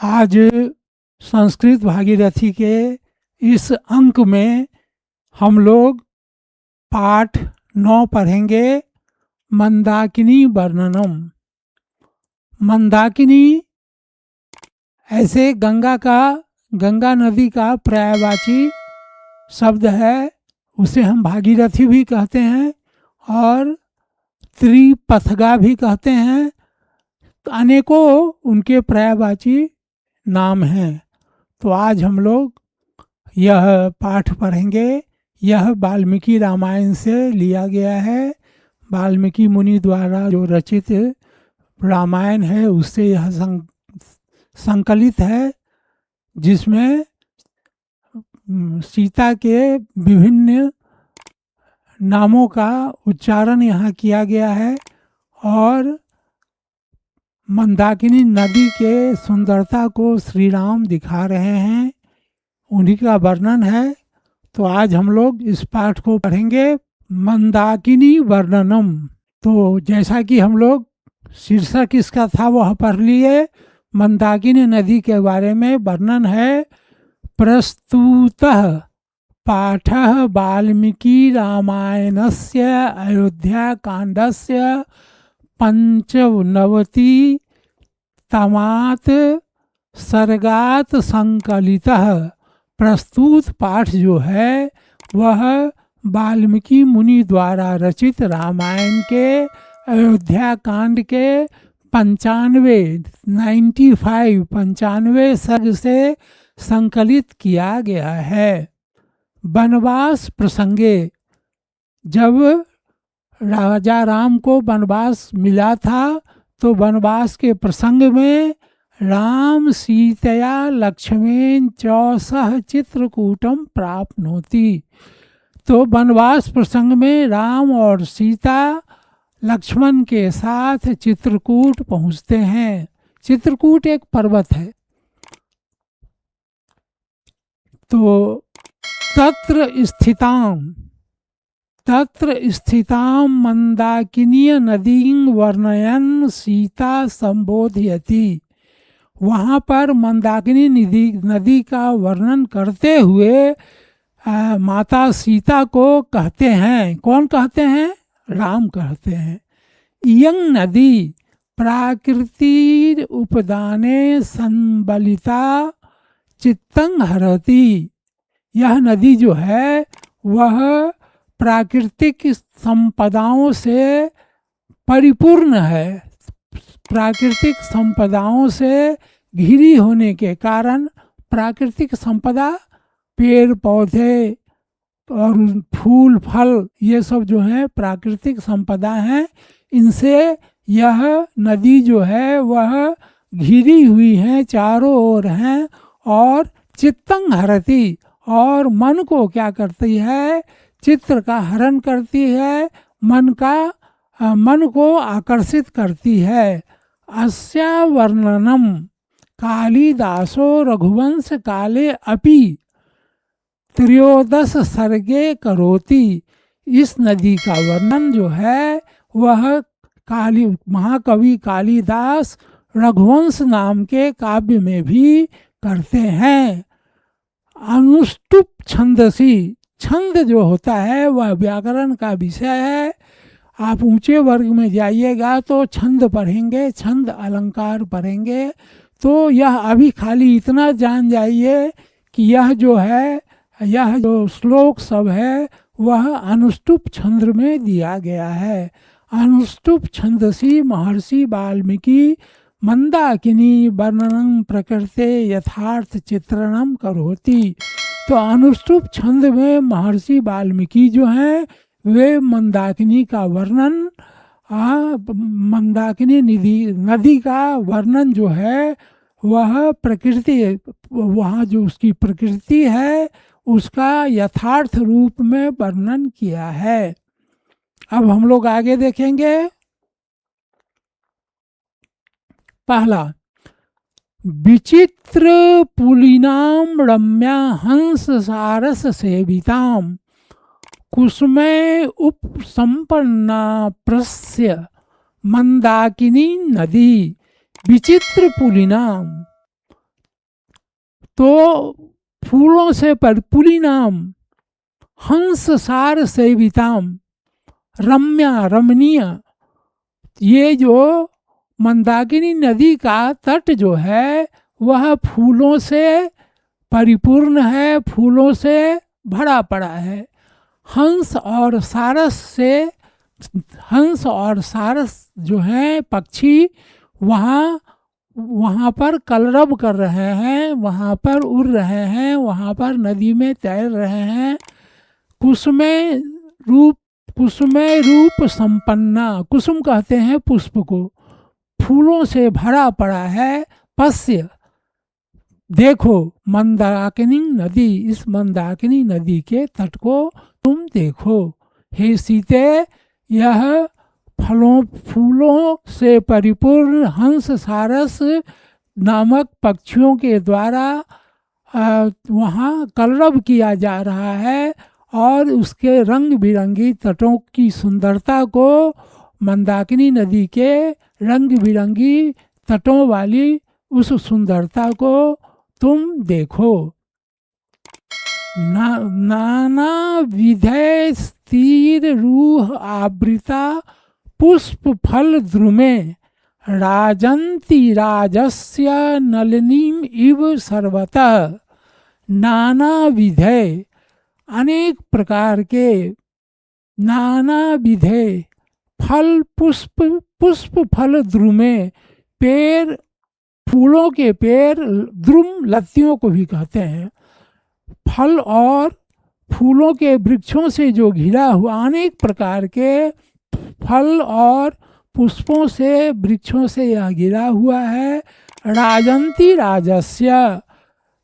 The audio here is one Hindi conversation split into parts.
आज संस्कृत भागीरथी के इस अंक में हम लोग पाठ 9 पढ़ेंगे। मंदाकिनी वर्णनम। मंदाकिनी ऐसे गंगा नदी का पर्यायवाची शब्द है। उसे हम भागीरथी भी कहते हैं और त्रिपथगा भी कहते हैं। तो अनेकों उनके पर्यायवाची नाम हैं। तो आज हम लोग यह पाठ पढ़ेंगे। यह वाल्मीकि रामायण से लिया गया है। वाल्मीकि मुनि द्वारा जो रचित रामायण है उससे यह संकलित है, जिसमें सीता के विभिन्न नामों का उच्चारण यहाँ किया गया है और मंदाकिनी नदी के सुंदरता को श्री राम दिखा रहे हैं, उन्हीं का वर्णन है। तो आज हम लोग इस पाठ को पढ़ेंगे, मंदाकिनी वर्णनम। तो जैसा कि हम लोग शीर्षक इसका था वह पढ़ लिए। मंदाकिनी नदी के बारे में वर्णन है। प्रस्तुतः पाठः वाल्मीकि रामायणस्य अयोध्या कांडस्य 95 तमात् सर्गात संकलितः। प्रस्तुत पाठ जो है वह वाल्मीकि मुनि द्वारा रचित रामायण के अयोध्या कांड के 95 सर्ग से संकलित किया गया है। वनवास प्रसंगे, जब राजा राम को वनवास मिला था तो वनवास के प्रसंग में राम सीतया लक्ष्मण च सह चित्रकूटम प्राप्नोति। तो वनवास प्रसंग में राम और सीता लक्ष्मण के साथ चित्रकूट पहुंचते हैं। चित्रकूट एक पर्वत है। तो तत्र स्थितां मंदाकिनी नदीं वर्णयन् सीता संबोधयति। वहाँ पर मंदाकिनी नदी का वर्णन करते हुए माता सीता को कहते हैं। कौन कहते हैं? राम कहते हैं। इयं नदी प्राकृति उपदाने संबलिता चित्तं हरति। यह नदी जो है वह प्राकृतिक संपदाओं से परिपूर्ण है। प्राकृतिक संपदाओं से घिरी होने के कारण, प्राकृतिक संपदा पेड़ पौधे और फूल फल ये सब जो है प्राकृतिक संपदा हैं। इनसे यह नदी जो है वह घिरी हुई है, चारों ओर हैं और चित्तं हरति, और मन को क्या करती है? चित्र का हरण करती है, मन को आकर्षित करती है। अस्या वर्णनम कालिदासो रघुवंश काले अपि 13 सर्गे करोति। इस नदी का वर्णन जो है वह महाकवि कालिदास रघुवंश नाम के काव्य में भी करते हैं। अनुष्टुप छंदसी, छंद जो होता है वह व्याकरण का विषय है। आप ऊंचे वर्ग में जाइएगा तो छंद पढ़ेंगे, छंद अलंकार पढ़ेंगे। तो यह अभी खाली इतना जान जाइए कि यह जो श्लोक सब है वह अनुष्टुप छंद में दिया गया है। अनुष्टुप छंदसी महर्षि वाल्मीकि मंदाकिनी वर्णनं प्रकृते यथार्थ चित्रणम करोति। तो अनुष्टुप छंद में महर्षि वाल्मीकि जो हैं वे मंदाकिनी का वर्णन, मंदाकिनी नदी का वर्णन जो है वह प्रकृति, वहाँ जो उसकी प्रकृति है उसका यथार्थ रूप में वर्णन किया है। अब हम लोग आगे देखेंगे। पहला, विचित्र पुलिनाम रम्या हंस सारस सेविताम कुसुमे उपसंपन्ना प्रस्य मंदाकिनी नदी। विचित्र पुलिनाम, तो फूलों से पुलिनाम हंस सार सेविताम रम्या रमणीय, ये जो मंदाकिनी नदी का तट जो है वह फूलों से परिपूर्ण है, फूलों से भरा पड़ा है। हंस और सारस जो हैं पक्षी वहाँ पर कलरव कर रहे हैं, वहाँ पर उड़ रहे हैं, वहाँ पर नदी में तैर रहे हैं। कुसुमे रूप संपन्ना, कुसुम कहते हैं पुष्प को, फूलों से भरा पड़ा है। पश्य, देखो, मंदाकिनी नदी, इस मंदाकिनी नदी के तट को तुम देखो। हे सीते, यह फूलों से परिपूर्ण हंस सारस नामक पक्षियों के द्वारा वहाँ कलरव किया जा रहा है और उसके रंग बिरंगी तटों की सुंदरता को, मंदाकिनी नदी के रंग बिरंगी तटों वाली उस सुंदरता को तुम देखो। नाना विधय स्थिर रूह आवृता पुष्प फल द्रुमे राजंती राजस्य नलिनीम इव सर्वतः। नाना विधय, अनेक प्रकार के, नाना विधेय, फल पुष्प फल द्रुमे, पेड़, फूलों के पेड़, द्रुम लतियों को भी कहते हैं, फल और फूलों के वृक्षों से जो घिरा हुआ, अनेक प्रकार के फल और पुष्पों से, वृक्षों से यह घिरा हुआ है। राजंती राजस्य,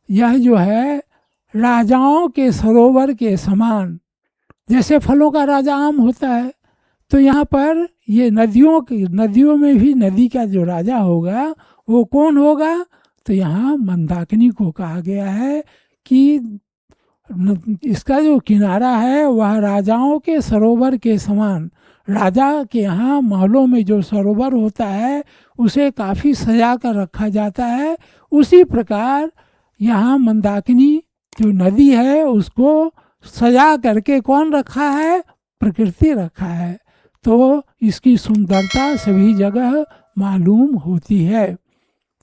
यह जो है राजाओं के सरोवर के समान, जैसे फलों का राजा आम होता है, तो यहाँ पर ये नदियों में भी नदी का जो राजा होगा वो कौन होगा? तो यहाँ मंदाकिनी को कहा गया है कि इसका जो किनारा है वह राजाओं के सरोवर के समान। राजा के यहाँ महलों में जो सरोवर होता है उसे काफ़ी सजा कर रखा जाता है, उसी प्रकार यहाँ मंदाकिनी जो नदी है उसको सजा करके कौन रखा है? प्रकृति रखा है। तो इसकी सुंदरता सभी जगह मालूम होती है।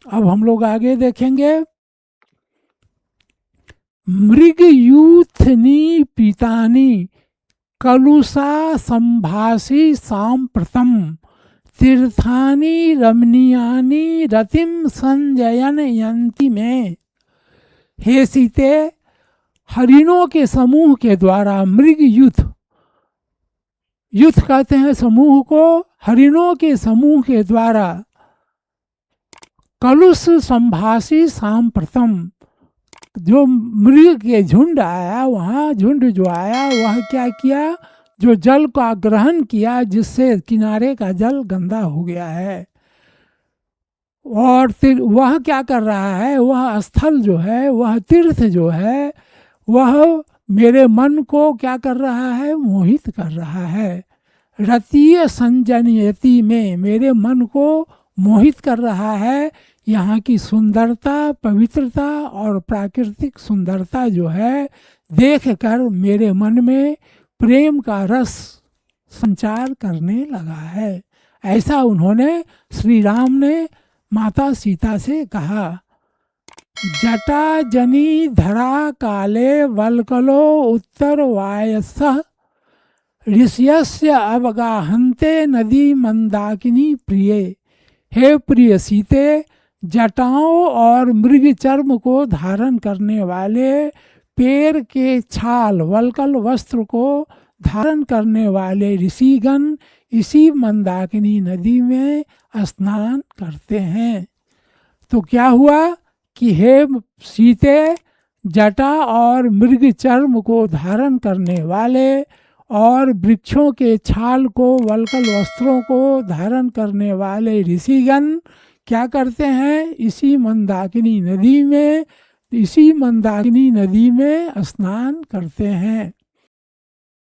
अब हम लोग आगे देखेंगे। मृग यूथनी पीतानी कलुषा संभासी सांप्रतम तीर्थानी रमणीयानी रतिम संजयन यंती में। हे सीते, हरिणों के समूह के द्वारा मृग युथ कहते हैं समूह को, हरिणों के समूह के द्वारा कलुष संभासी सांप्रतम, जो मृग के झुंड आया, वहाँ झुंड जो आया वह क्या किया? जो जल का ग्रहण किया, जिससे किनारे का जल गंदा हो गया है। और फिर वह क्या कर रहा है? वह स्थल जो है, वह तीर्थ जो है, वह मेरे मन को क्या कर रहा है? मोहित कर रहा है। रतीय संजनयति में, मेरे मन को मोहित कर रहा है। यहाँ की सुंदरता, पवित्रता और प्राकृतिक सुंदरता जो है देख कर मेरे मन में प्रेम का रस संचार करने लगा है। ऐसा उन्होंने, श्री राम ने माता सीता से कहा। जटा जनी धरा काले वल्कलो उत्तर वायसः ऋषयस्य अवगाहन्ते नदी मंदाकिनी प्रिये। हे प्रिय सीते, जटाओं और मृग चर्म को धारण करने वाले, पेड़ के छाल वल्कल वस्त्र को धारण करने वाले ऋषिगण इसी मंदाकिनी नदी में स्नान करते हैं। तो क्या हुआ कि हे सीते, जटा और मृग चर्म को धारण करने वाले और वृक्षों के छाल को, वल्कल वस्त्रों को धारण करने वाले ऋषिगण क्या करते हैं? इसी मंदाकिनी नदी में स्नान करते हैं।